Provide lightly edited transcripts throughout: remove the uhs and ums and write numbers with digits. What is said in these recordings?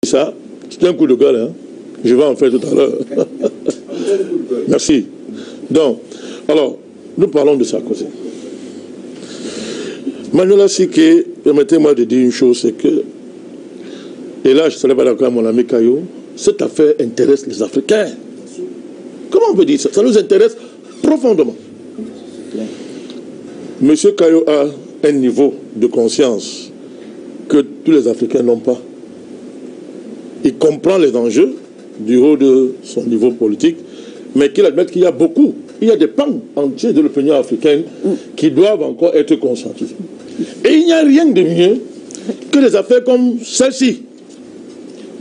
ça, c'est un coup de gueule. Hein. Je vais en faire tout à l'heure. Merci. Donc, alors, nous parlons de Sarkozy. Manuela Siké, permettez-moi de dire une chose, c'est que, et là je ne serais pas d'accord avec mon ami Caillou, cette affaire intéresse les Africains. Comment on peut dire ça? Ça nous intéresse profondément. Monsieur Caillou a un niveau de conscience que tous les Africains n'ont pas. Il comprend les enjeux du haut de son niveau politique, mais qu'il admette qu'il y a beaucoup, il y a des pans entiers de l'opinion africaine qui doivent encore être conscientisés. Et il n'y a rien de mieux que des affaires comme celle-ci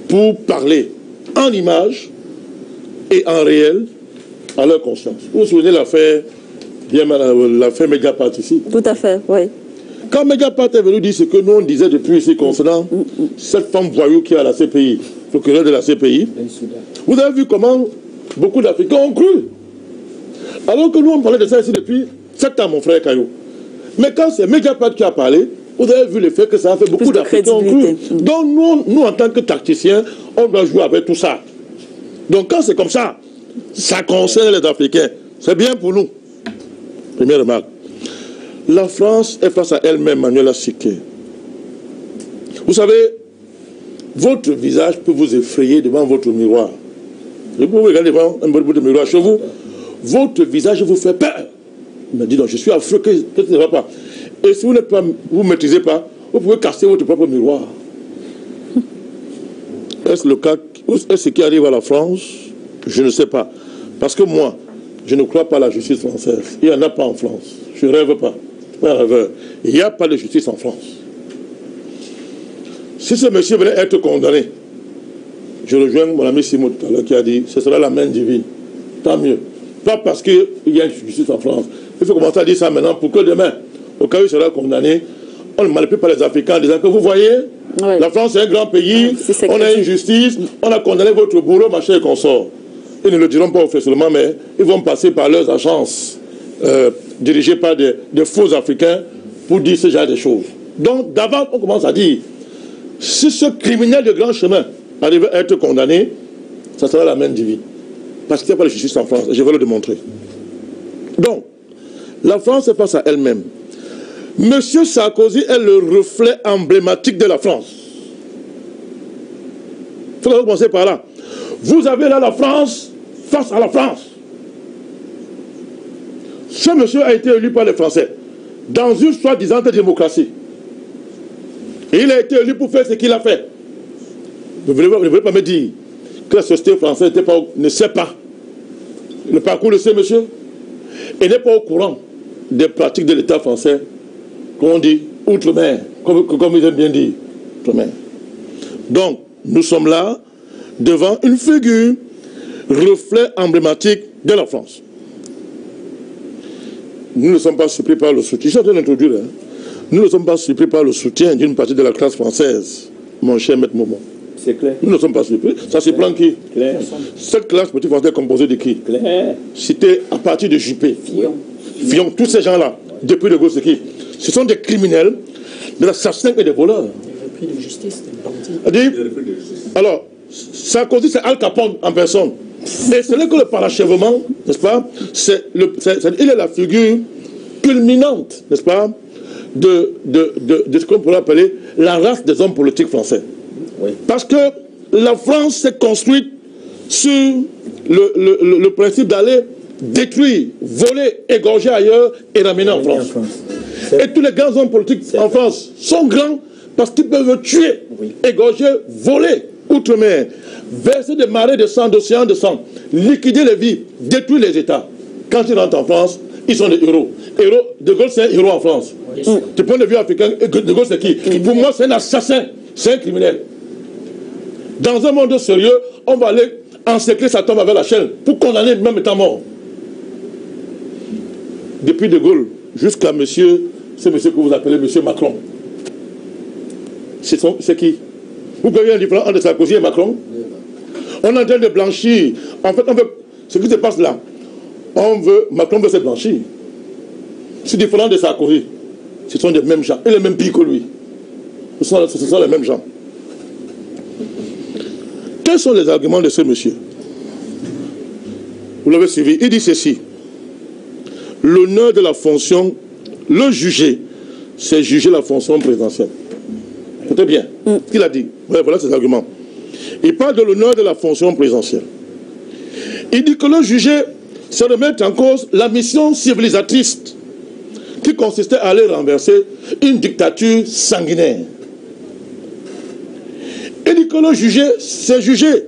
pour parler en images et en réel à leur conscience. Vous vous souvenez l'affaire Mediapart ici? Tout à fait, oui. Quand Mediapart est venu dire ce que nous on disait depuis ici concernant cette femme voyou qui est à la CPI, procureur de la CPI, vous avez vu comment beaucoup d'Africains ont cru. Alors que nous on parlait de ça ici depuis 7 ans, mon frère Caillou. Mais quand c'est Mediapart qui a parlé, vous avez vu le fait que ça a fait beaucoup d'Africains ont cru. Donc nous en tant que tacticiens, on doit jouer avec tout ça. Donc quand c'est comme ça, ça concerne les Africains. C'est bien pour nous. Première remarque. La France est face à elle-même, Manuela Siké. Vous savez, votre visage peut vous effrayer devant votre miroir. Vous pouvez regarder devant votre miroir chez vous. Votre visage vous fait peur. Il m'a dit, donc je suis affreux, que ça ne va pas. Et si vous ne maîtrisez pas, vous pouvez casser votre propre miroir. Est-ce le cas, est-ce ce qui arrive à la France? Je ne sais pas. Parce que moi, je ne crois pas à la justice française. Il n'y en a pas en France. Je ne rêve pas. Pas un rêveur. Il n'y a pas de justice en France. Si ce monsieur venait être condamné, je rejoins mon ami Simon tout à l'heure qui a dit ce sera la main divine. Tant mieux. Pas parce qu'il y a une justice en France. Il faut commencer à dire ça maintenant pour que demain, au cas où il sera condamné, on ne manipule pas les Africains en disant que vous voyez, la France est un grand pays, on a une justice, on a condamné votre bourreau, machin et consort. Ils ne le diront pas officiellement, mais ils vont passer par leurs agences dirigées par des faux Africains pour dire ce genre de choses. Donc d'avant, on commence à dire, si ce criminel de grand chemin arrive à être condamné, ça sera la main divine. Parce qu'il n'y a pas de justice en France, je vais le démontrer. Donc, la France est face à elle-même. Monsieur Sarkozy est le reflet emblématique de la France. Il faut commencer par là. Vous avez là la France face à la France. Ce monsieur a été élu par les Français dans une soi-disant démocratie. Et il a été élu pour faire ce qu'il a fait. Vous ne voulez pas me dire que la société française ne sait pas le parcours de ce monsieur et n'est pas au courant des pratiques de l'État français, comme on dit, outre-mer, comme ils aiment bien dire, outre-mer. Donc, nous sommes là devant une figure reflet emblématique de la France. Nous ne sommes pas surpris par le soutien. Je suis en train d'introduire. Hein. Nous ne sommes pas surpris par le soutien d'une partie de la classe française, mon cher Maître Momo. C'est clair. Nous ne sommes pas surpris. Ça surprend qui? Claire. Cette classe politique française est composée de qui? Claire. C'était à partir de Juppé. Fillon. Tous ces gens-là, depuis le Gaulle, c'est qui? Ce sont des criminels, des assassins et des voleurs. Il y a de justice, des alors, Sarkozy, c'est Al Capone en personne. Et ce n'est que le parachèvement, n'est-ce pas? Il est la figure culminante, n'est-ce pas, de ce qu'on pourrait appeler la race des hommes politiques français. Oui. Parce que la France s'est construite sur le principe d'aller détruire, voler, égorger ailleurs et ramener en France. Et tous les grands hommes politiques en France sont grands parce qu'ils peuvent tuer, égorger, voler, outre-mer, verser des marées de sang, d'océans de sang, liquider les vies, détruire les États. Quand ils rentrent en France, ils sont des héros. De Gaulle, c'est un héros en France. Du point de vue africain, De Gaulle, c'est qui? Pour moi, c'est un assassin, c'est un criminel. Dans un monde sérieux, on va aller encercler sa tombe avec la chaîne pour condamner même étant mort. Depuis De Gaulle jusqu'à ce monsieur que vous appelez monsieur Macron. C'est qui? Vous voyez la différence entre Sarkozy et Macron? On est en train de blanchir. En fait, ce qui se passe là, Macron veut se blanchir. C'est différent de Sarkozy. Ce sont les mêmes gens. Et les mêmes pays que lui. Ce sont les mêmes gens. Quels sont les arguments de ce monsieur? Vous l'avez suivi. Il dit ceci. L'honneur de la fonction, le juger, c'est juger la fonction présidentielle. Écoutez bien ce qu'il a dit. Voilà ses arguments. Il parle de l'honneur de la fonction présidentielle. Il dit que le juger, c'est remettre en cause la mission civilisatrice qui consistait à aller renverser une dictature sanguinaire. Il dit que le juger, c'est juger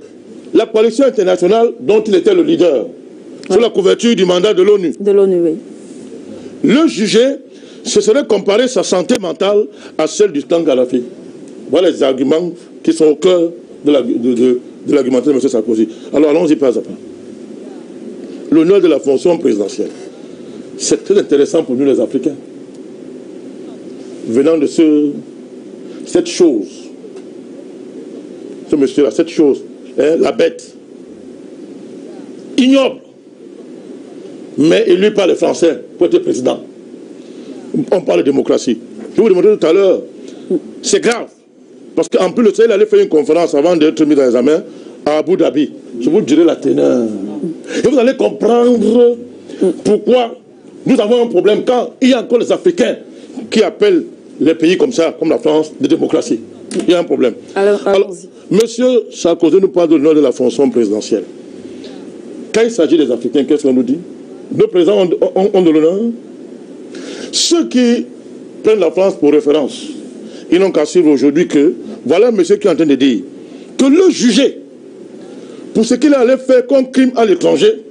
la coalition internationale dont il était le leader, sur la couverture du mandat de l'ONU. De l'ONU, oui. Le juger, ce serait comparer sa santé mentale à celle du sultan Kadhafi. Voilà les arguments qui sont au cœur de l'argumentaire de M. Sarkozy. Alors allons-y pas à pas. L'honneur de la fonction présidentielle. C'est très intéressant pour nous les Africains. Venant de cette chose, ce monsieur-là, cette chose, hein, la bête, ignoble, mais élu par les Français pour être président. On parle de démocratie. Je vous demanderai tout à l'heure, c'est grave. Parce qu'en plus, le Sahel allait faire une conférence avant d'être mis dans les examen à Abu Dhabi. Je vous dirai la teneur. Et vous allez comprendre pourquoi nous avons un problème quand il y a encore les Africains qui appellent les pays comme ça, comme la France, de démocratie. Il y a un problème. Alors monsieur Sarkozy nous parle de l'honneur de la fonction présidentielle. Quand il s'agit des Africains, qu'est-ce qu'on nous dit? Nos présidents ont de l'honneur. Ceux qui prennent la France pour référence, ils n'ont qu'à suivre aujourd'hui que, voilà un monsieur qui est en train de dire que le juger pour ce qu'il allait faire comme crime à l'étranger,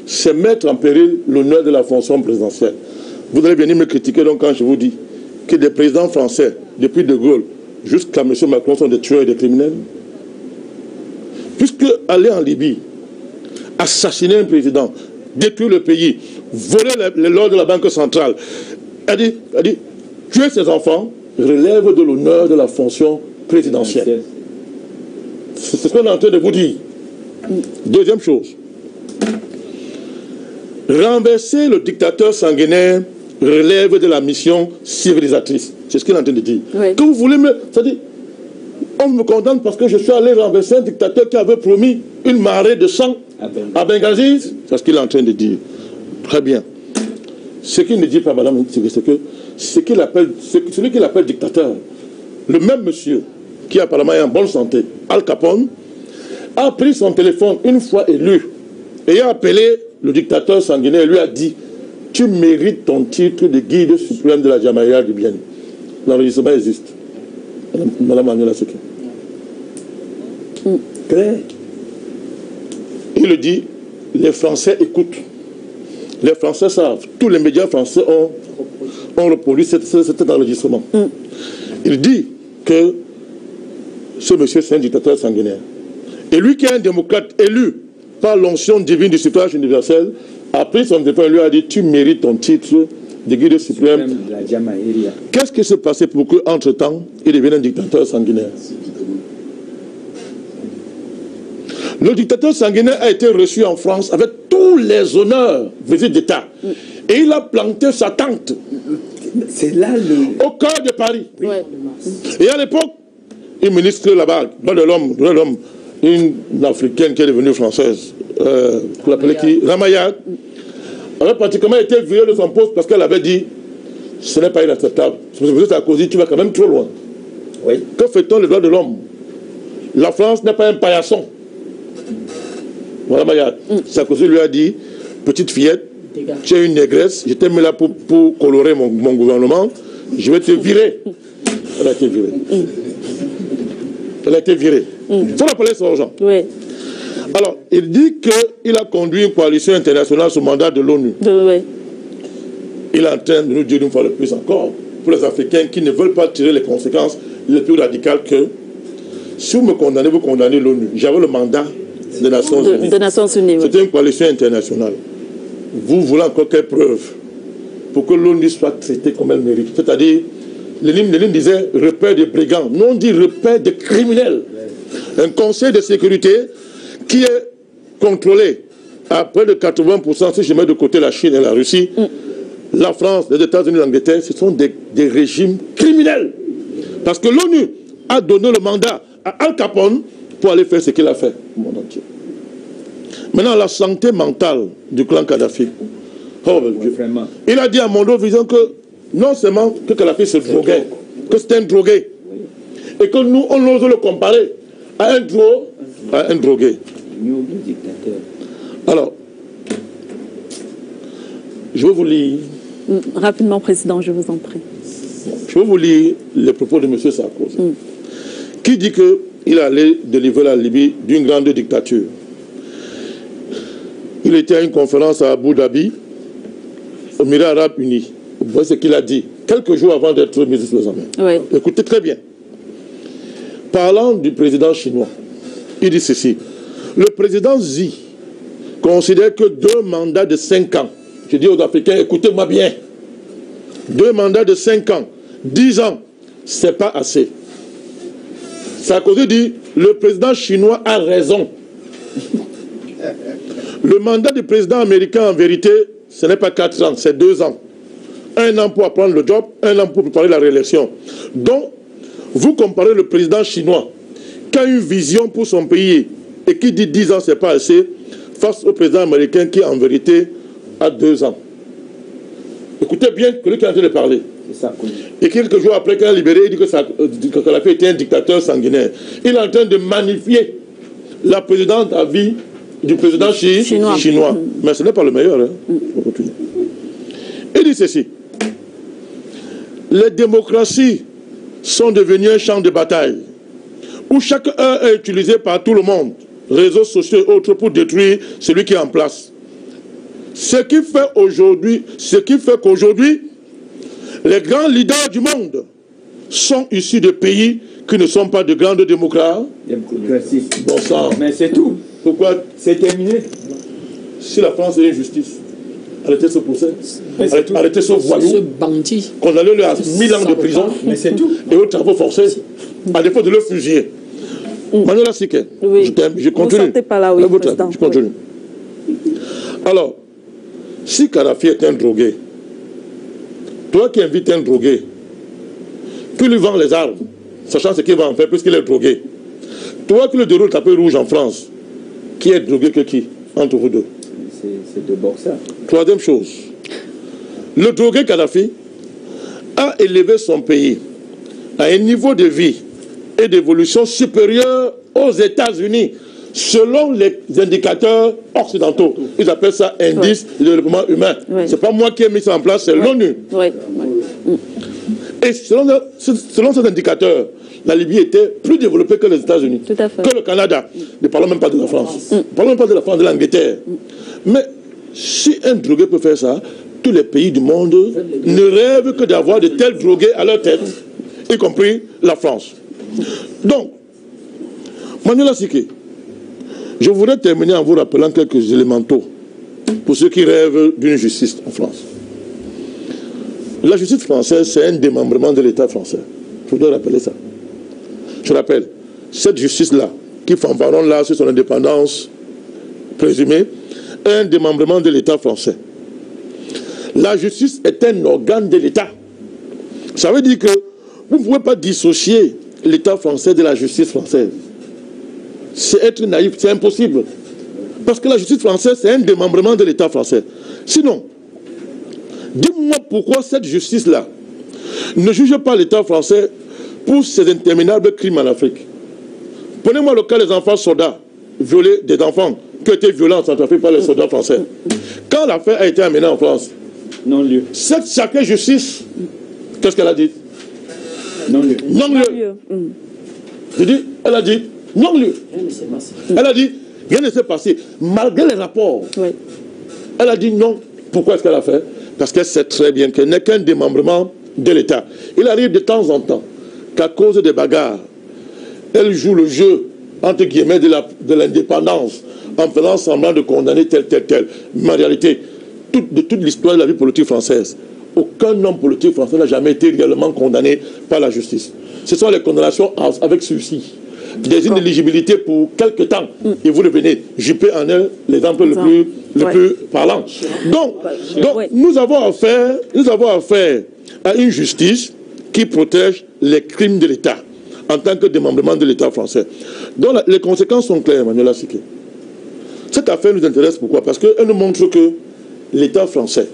c'est mettre en péril l'honneur de la fonction présidentielle. Vous allez venir me critiquer donc quand je vous dis que des présidents français, depuis De Gaulle jusqu'à M. Macron, sont des tueurs et des criminels. Puisque aller en Libye, assassiner un président, détruire le pays, voler l'or de la Banque centrale, a dit, tuer ses enfants relève de l'honneur de la fonction présidentielle. C'est ce qu'on est en train de vous dire. Deuxième chose, renverser le dictateur sanguinaire relève de la mission civilisatrice. C'est ce qu'il est en train de dire. Oui. Que vous voulez me... C'est-à-dire, on me condamne parce que je suis allé renverser un dictateur qui avait promis une marée de sang à Benghazi. C'est ce qu'il est en train de dire. Très bien. Ce qu'il ne dit pas, madame, c'est que celui qu'il appelle dictateur, le même monsieur qui apparemment est en bonne santé, Al Capone, a pris son téléphone une fois élu et a appelé le dictateur sanguinaire et lui a dit: tu mérites ton titre de guide suprême de la Jamaïa libyenne. L'enregistrement existe. Madame Manuela Seké. Claire. Il le dit, les Français écoutent. Les Français savent. Tous les médias français ont reproduit cet enregistrement. Il dit que ce monsieur, c'est un dictateur sanguinaire. Et lui qui est un démocrate élu par l'onction divine du suffrage universel, a pris son téléphone et lui a dit: tu mérites ton titre de guide suprême. Qu'est-ce qui s'est passé pour qu'entre-temps, il devienne un dictateur sanguinaire? Le dictateur sanguinaire a été reçu en France avec tous les honneurs, visite d'État. Et il a planté sa tente. C'est là au cœur de Paris. Ouais. Et à l'époque, une ministre là-bas, de l'homme, une africaine qui est devenue française, qu'on appelait qui, Ramayad, avait pratiquement été virée de son poste parce qu'elle avait dit: ce n'est pas inacceptable. C'est à cause, tu vas quand même trop loin. Oui. Que fait-on les droits de l'homme? La France n'est pas un paillasson. Voilà, Mayad. Sarkozy lui a dit: petite fillette, tu es une négresse, je t'ai mis là pour colorer mon gouvernement, je vais te virer. Elle a été virée. Elle a été virée. Il faut rappeler son gens. Oui. Alors, il dit qu'il a conduit une coalition internationale sous mandat de l'ONU. Oui. Il est en train de nous dire une fois de plus encore, pour les Africains qui ne veulent pas tirer les conséquences les plus radicales, que si vous me condamnez, vous condamnez l'ONU. J'avais le mandat des Nations Unies. De Nations Unies, oui. C'était une coalition internationale. Vous voulez encore quelle preuve pour que l'ONU soit traitée comme elle mérite? C'est-à-dire, Lénine disait repère de brigands. Nous on dit repère de criminels. Un conseil de sécurité qui est contrôlé à près de 80%, si je mets de côté la Chine et la Russie, la France, les États-Unis, l'Angleterre, ce sont des régimes criminels. Parce que l'ONU a donné le mandat à Al Capone pour aller faire ce qu'il a fait au monde entier. Maintenant, la santé mentale du clan Kadhafi. Oh, Dieu. Il a dit à Mondo Vision que non seulement que Kadhafi se droguait, que c'était un drogué, et que nous, on ose le comparer à un drogué. Alors, je vais vous lire. Rapidement, Président, je vous en prie. Je vais vous lire les propos de M. Sarkozy, qui dit qu'il allait délivrer la Libye d'une grande dictature. Il était à une conférence à Abu Dhabi, aux Émirats Arabes Unis. Vous voyez ce qu'il a dit, quelques jours avant d'être mis sous les mains. Oui. Écoutez très bien. Parlant du président chinois, il dit ceci. Le président Xi considère que 2 mandats de 5 ans, je dis aux Africains, écoutez-moi bien, 2 mandats de 5 ans, 10 ans, c'est pas assez. Sarkozy dit, le président chinois a raison. Le mandat du président américain, en vérité, ce n'est pas 4 ans, c'est 2 ans. 1 an pour apprendre le job, 1 an pour préparer la réélection. Donc, vous comparez le président chinois qui a une vision pour son pays et qui dit 10 ans, c'est pas assez, face au président américain qui, en vérité, a 2 ans. Écoutez bien celui qui est en train de parler. Et quelques jours après qu'il a libéré, il dit que Kadhafi était un dictateur sanguinaire. Il est en train de magnifier la présidente à vie du président chinois. Mais ce n'est pas le meilleur. Hein. Il dit ceci. Les démocraties sont devenues un champ de bataille où chaque heure est utilisé par tout le monde, réseaux sociaux et autres, pour détruire celui qui est en place. Ce qui fait qu'aujourd'hui, les grands leaders du monde sont issus de pays qui ne sont pas de grandes démocraties. Bon sang. Mais c'est tout. Pourquoi? C'est terminé. Si la France est injustice, arrêtez ce procès, arrêtez ce voyou, Ce bandit. condamnez-le à 1000 ans de prison, Mais c'est tout. et aux travaux forcés, à défaut de le fusiller. Manuela Siké, Oui. je continue. Vous sortez pas là, oui, président. Je continue. Alors, si Kadhafi est un drogué, toi qui invites un drogué, tu lui vends les armes, sachant ce qu'il va en faire puisqu'il est drogué. Toi qui le déroule tapis rouge en France, qui est drogué que qui entre vous deux? C'est de boxeurs. Troisième chose, le drogué Kadhafi a élevé son pays à un niveau de vie et d'évolution supérieur aux États-Unis, selon les indicateurs occidentaux. Ils appellent ça indice de développement humain. Oui. Ce n'est pas moi qui ai mis ça en place, c'est l'ONU. Oui. Et selon ces indicateurs, la Libye était plus développée que les États-Unis, Tout à fait. que le Canada. Ne parlons même pas de la France. Ne parlons même pas de la France, de l'Angleterre. Mais si un drogué peut faire ça, tous les pays du monde ne rêvent que d'avoir de tels drogués à leur tête, y compris la France. Donc, Manuela Siké, je voudrais terminer en vous rappelant quelques élémentaux pour ceux qui rêvent d'une justice en France. La justice française, c'est un démembrement de l'État français. Je voudrais rappeler ça. Je rappelle, cette justice-là, qui fanfaronne là sur son indépendance présumée, est un démembrement de l'État français. La justice est un organe de l'État. Ça veut dire que vous ne pouvez pas dissocier l'État français de la justice française. C'est être naïf, c'est impossible. Parce que la justice française, c'est un démembrement de l'État français. Sinon, dis-moi pourquoi cette justice-là ne juge pas l'État français pour ses interminables crimes en Afrique. Prenez-moi le cas des enfants soldats, violés, des enfants qui ont été violés en Centrafrique par les soldats français. Quand l'affaire a été amenée en France, Non-lieu. cette sacrée justice, qu'est-ce qu'elle a dit? Non-lieu. Non-lieu. Je dis, elle a dit non-lieu. Elle a dit, rien ne s'est passé, malgré les rapports. Oui. Elle a dit non. Pourquoi est-ce qu'elle a fait? Parce qu'elle sait très bien qu'elle n'est qu'un démembrement de l'État. Il arrive de temps en temps qu'à cause des bagarres, elle joue le jeu, entre guillemets, de l'indépendance, en faisant semblant de condamner tel. Mais en réalité, de toute l'histoire de la vie politique française, aucun homme politique français n'a jamais été réellement condamné par la justice. Ce sont les condamnations avec sursis, des inéligibilités pour quelque temps, et vous devenez Juppé en est l'exemple le plus parlant. Donc nous avons affaire à une justice qui protège les crimes de l'État, en tant que démembrement de l'État français. Donc les conséquences sont claires, Manuela Siké. Cette affaire nous intéresse pourquoi? Parce qu'elle nous montre que l'État français,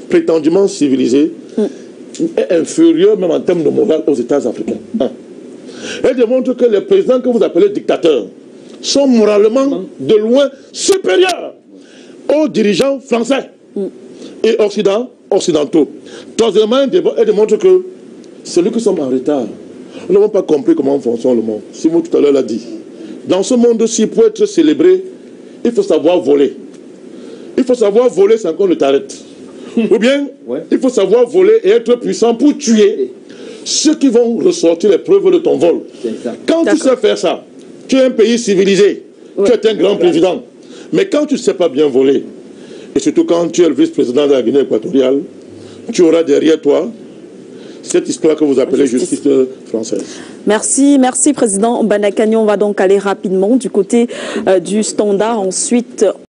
prétendument civilisé, est inférieur même en termes de morale aux États africains. Elle démontre que les présidents que vous appelez dictateurs sont moralement de loin supérieurs aux dirigeants français et occidentaux. Troisièmement, elle démontre que celui qui sommes en retard, nous n'avons pas compris comment fonctionne le monde. Simon tout à l'heure l'a dit. Dans ce monde-ci, pour être célébré, il faut savoir voler. Il faut savoir voler sans qu'on ne t'arrête. Ou bien, il faut savoir voler et être puissant pour tuer ceux qui vont ressortir les preuves de ton vol. Quand tu sais faire ça, tu es un pays civilisé, tu es un grand président. Mais quand tu ne sais pas bien voler, et surtout quand tu es le vice-président de la Guinée équatoriale, tu auras derrière toi cette histoire que vous appelez justice française. Merci, merci Président Banakani. On va donc aller rapidement du côté du Standard. Ensuite,